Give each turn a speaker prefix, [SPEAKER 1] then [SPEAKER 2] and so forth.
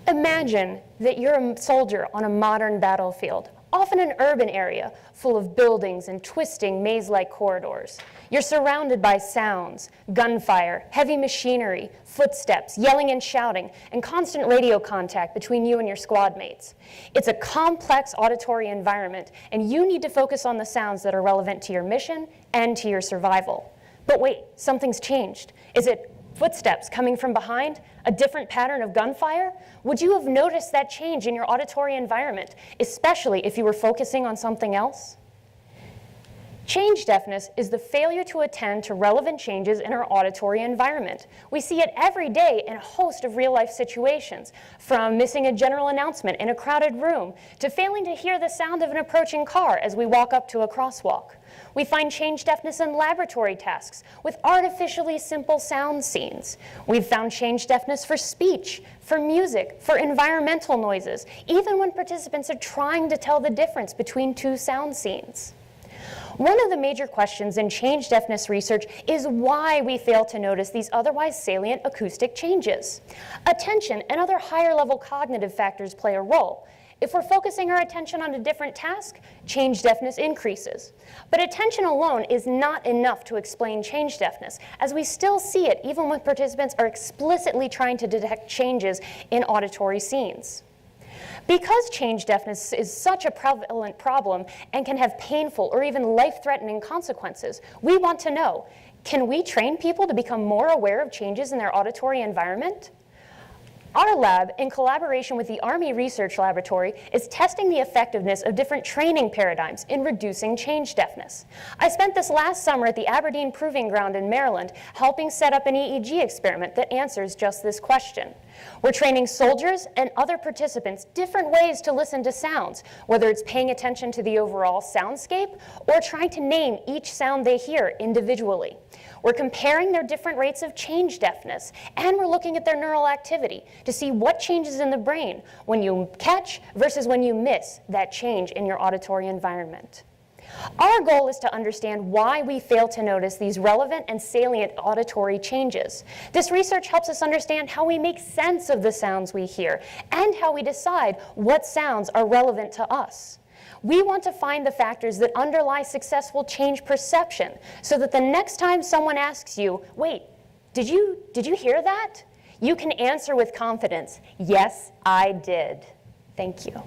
[SPEAKER 1] Imagine that you're a soldier on a modern battlefield, often an urban area full of buildings and twisting maze-like corridors. You're surrounded by sounds, gunfire, heavy machinery, footsteps, yelling and shouting, and constant radio contact between you and your squad mates. It's a complex auditory environment, and you need to focus on the sounds that are relevant to your mission and to your survival. But wait, something's changed. Is it footsteps coming from behind? A different pattern of gunfire? Would you have noticed that change in your auditory environment, especially if you were focusing on something else? Change deafness is the failure to attend to relevant changes in our auditory environment. We see it every day in a host of real-life situations, from missing a general announcement in a crowded room to failing to hear the sound of an approaching car as we walk up to a crosswalk. We find change deafness in laboratory tasks with artificially simple sound scenes. We've found change deafness for speech, for music, for environmental noises, even when participants are trying to tell the difference between two sound scenes. One of the major questions in change deafness research is why we fail to notice these otherwise salient acoustic changes. Attention and other higher level cognitive factors play a role. If we're focusing our attention on a different task, change deafness increases. But attention alone is not enough to explain change deafness, as we still see it even when participants are explicitly trying to detect changes in auditory scenes. Because change deafness is such a prevalent problem and can have painful or even life-threatening consequences, we want to know, can we train people to become more aware of changes in their auditory environment? Our lab, in collaboration with the Army Research Laboratory, is testing the effectiveness of different training paradigms in reducing change deafness. I spent this last summer at the Aberdeen Proving Ground in Maryland helping set up an EEG experiment that answers just this question. We're training soldiers and other participants different ways to listen to sounds, whether it's paying attention to the overall soundscape or trying to name each sound they hear individually. We're comparing their different rates of change deafness, and we're looking at their neural activity to see what changes in the brain when you catch versus when you miss that change in your auditory environment. Our goal is to understand why we fail to notice these relevant and salient auditory changes. This research helps us understand how we make sense of the sounds we hear and how we decide what sounds are relevant to us. We want to find the factors that underlie successful change perception so that the next time someone asks you, wait, did you hear that? You can answer with confidence, yes, I did. Thank you.